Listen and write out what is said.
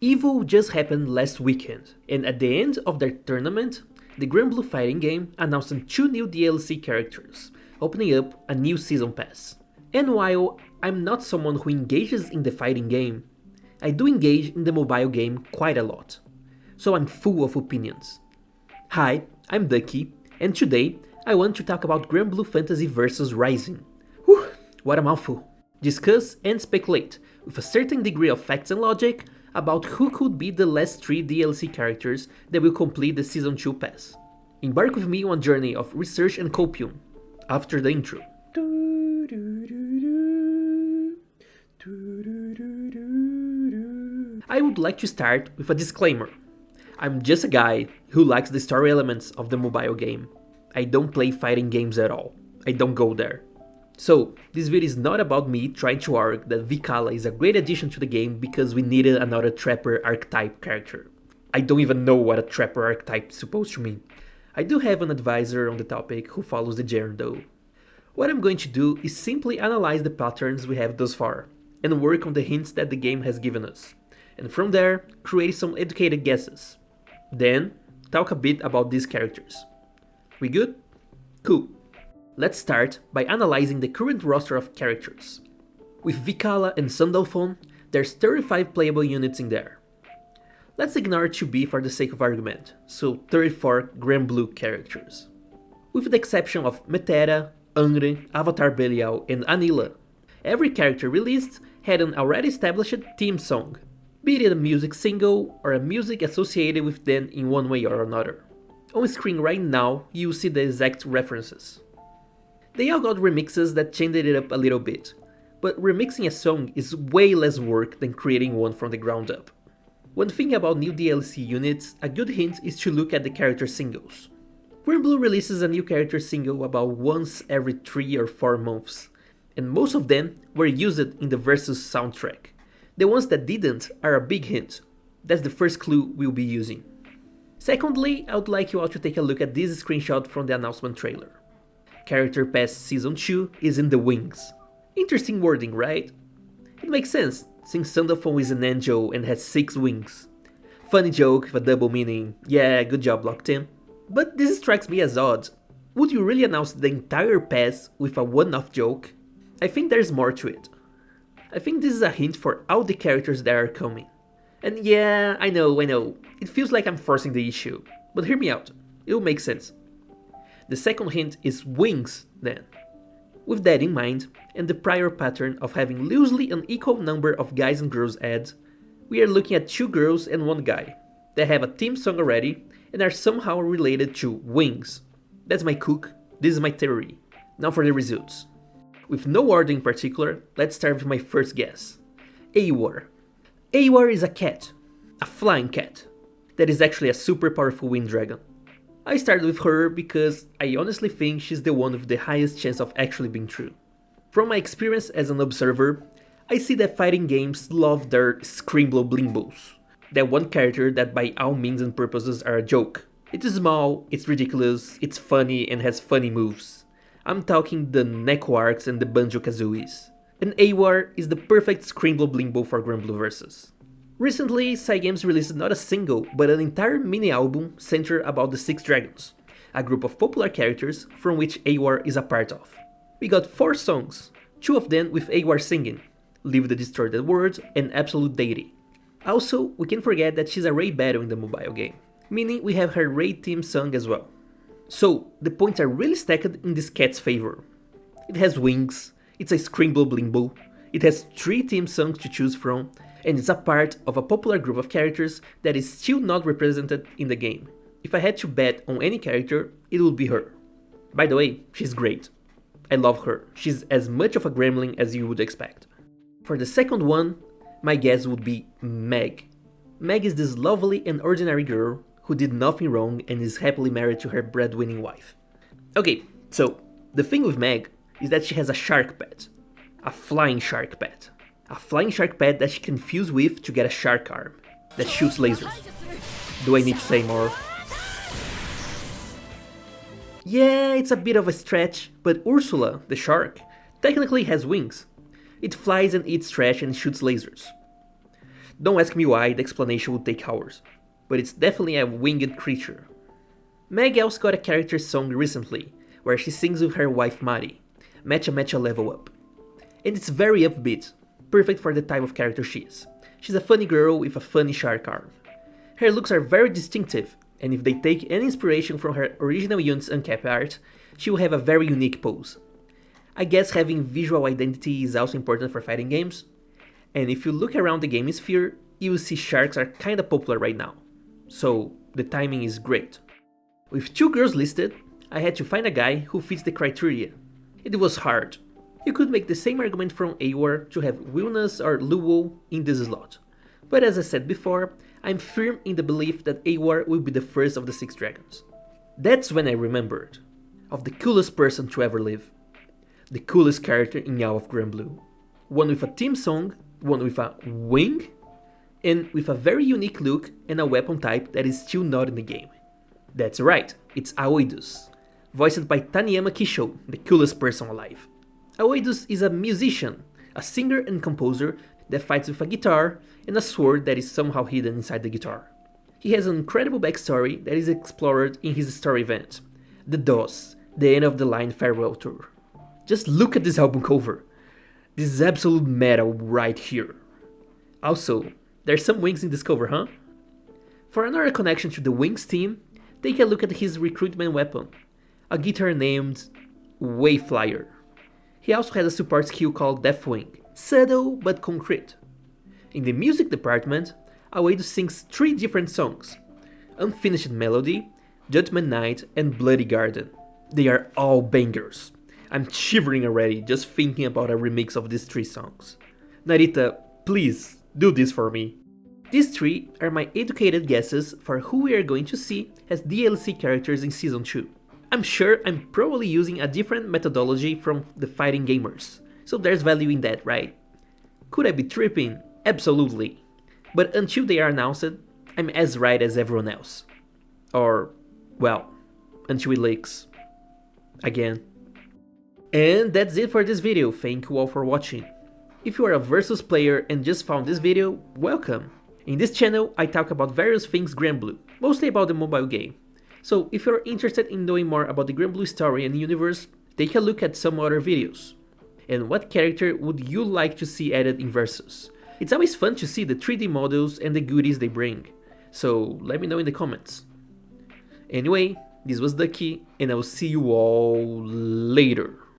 EVO just happened last weekend, and at the end of their tournament, the Granblue fighting game announced 2 new DLC characters, opening up a new season pass. And while I'm not someone who engages in the fighting game, I do engage in the mobile game quite a lot, so I'm full of opinions. Hi, I'm Ducky, and today I want to talk about Granblue Fantasy Versus Rising. Whew, what a mouthful! Discuss and speculate, with a certain degree of facts and logic, about who could be the last 3 DLC characters that will complete the Season 2 pass. Embark with me on a journey of research and copium, after the intro. I would like to start with a disclaimer. I'm just a guy who likes the story elements of the mobile game. I don't play fighting games at all. I don't go there. So, this video is not about me trying to argue that Vikala is a great addition to the game because we needed another Trapper archetype character. I don't even know what a Trapper archetype is supposed to mean. I do have an advisor on the topic who follows the genre though. What I'm going to do is simply analyze the patterns we have thus far, and work on the hints that the game has given us, and from there, create some educated guesses. Then, talk a bit about these characters. We good? Cool. Let's start by analyzing the current roster of characters. With Vikala and Sandalphon, there's 35 playable units in there. Let's ignore 2B for the sake of argument, so 34 Granblue characters. With the exception of Metera, Angre, Avatar Belial, and Anila, every character released had an already established theme song, be it a music single or a music associated with them in one way or another. On screen right now, you'll see the exact references. They all got remixes that changed it up a little bit, but remixing a song is way less work than creating one from the ground up. One thing about new DLC units, a good hint is to look at the character singles. Granblue releases a new character single about once every 3 or 4 months, and most of them were used in the Versus soundtrack. The ones that didn't are a big hint. That's the first clue we'll be using. Secondly, I would like you all to take a look at this screenshot from the announcement trailer. Character Pass Season 2 is in the wings. Interesting wording, right? It makes sense, since Sandalphon is an angel and has 6 wings. Funny joke with a double meaning, yeah, good job Lock Team. But this strikes me as odd. Would you really announce the entire pass with a one-off joke? I think there's more to it. I think this is a hint for all the characters that are coming. And yeah, I know, it feels like I'm forcing the issue, but hear me out, it'll make sense. The second hint is wings, then. With that in mind, and the prior pattern of having loosely an equal number of guys and girls ads, we are looking at 2 girls and 1 guy, that have a theme song already, and are somehow related to wings. That's my cook, this is my theory. Now for the results. With no order in particular, let's start with my first guess. Eivor. Eivor is a cat, a flying cat, that is actually a super powerful wind dragon. I started with her because I honestly think she's the one with the highest chance of actually being true. From my experience as an observer, I see that fighting games love their Screamblow Blimbos. That one character that by all means and purposes are a joke. It's small, it's ridiculous, it's funny and has funny moves. I'm talking the Neko Arcs and the Banjo-Kazooies. And Eivor is the perfect Screamblow Blimbo for Granblue Versus. Recently, Cygames released not a single, but an entire mini-album centered about the 6 Dragons, a group of popular characters from which Eivor is a part of. We got 4 songs, 2 of them with Eivor singing, Leave the Distorted Words and Absolute Deity. Also, we can't forget that she's a raid battle in the mobile game, meaning we have her raid theme song as well. So, the points are really stacked in this cat's favor. It has wings, it's a Screamblow Blimbo, it has 3 theme songs to choose from, and it's a part of a popular group of characters that is still not represented in the game. If I had to bet on any character, it would be her. By the way, she's great. I love her, she's as much of a gremlin as you would expect. For the second one, my guess would be Meg. Meg is this lovely and ordinary girl who did nothing wrong and is happily married to her breadwinning wife. Okay, so the thing with Meg is that she has a shark pet. A flying shark pet. A flying shark pet that she can fuse with to get a shark arm that shoots lasers. Do I need to say more? Yeah, it's a bit of a stretch, but Ursula, the shark, technically has wings. It flies and eats trash and shoots lasers. Don't ask me why, the explanation would take hours, but it's definitely a winged creature. Meg also got a character song recently, where she sings with her wife Mari, Matcha Matcha Level Up. And it's very upbeat, perfect for the type of character she is. She's a funny girl with a funny shark arm. Her looks are very distinctive, and if they take any inspiration from her original unit's uncapped art, she will have a very unique pose. I guess having visual identity is also important for fighting games, and if you look around the gaming sphere, you will see sharks are kinda popular right now, so the timing is great. With 2 girls listed, I had to find a guy who fits the criteria. It was hard. You could make the same argument from Eeyore to have Wilnus or Luo in this slot, but as I said before, I'm firm in the belief that Eeyore will be the first of the 6 dragons. That's when I remembered of the coolest person to ever live. The coolest character in all of Granblue. One with a theme song, one with a wing, and with a very unique look and a weapon type that is still not in the game. That's right, it's Aoidus, voiced by Taniyama Kisho, the coolest person alive. Aoidus is a musician, a singer and composer that fights with a guitar and a sword that is somehow hidden inside the guitar. He has an incredible backstory that is explored in his story event, The DOS, the End of the Line Farewell Tour. Just look at this album cover. This is absolute metal right here. Also, there's some wings in this cover, huh? For another connection to the Wings team, take a look at his recruitment weapon, a guitar named Wayflyer. He also has a support skill called Deathwing, subtle but concrete. In the music department, Aoido sings 3 different songs, Unfinished Melody, Judgment Night, and Bloody Garden. They are all bangers. I'm shivering already just thinking about a remix of these 3 songs. Narita, please do this for me. These 3 are my educated guesses for who we are going to see as DLC characters in Season 2. I'm sure I'm probably using a different methodology from the fighting gamers, so there's value in that, right? Could I be tripping? Absolutely. But until they are announced, I'm as right as everyone else. Or, well, until it leaks. Again. And that's it for this video, thank you all for watching. If you are a Versus player and just found this video, welcome! In this channel, I talk about various things Granblue, mostly about the mobile game. So if you're interested in knowing more about the Granblue story and universe, take a look at some other videos. And what character would you like to see added in Versus? It's always fun to see the 3D models and the goodies they bring, so let me know in the comments. Anyway, this was Ducky, and I'll see you all later.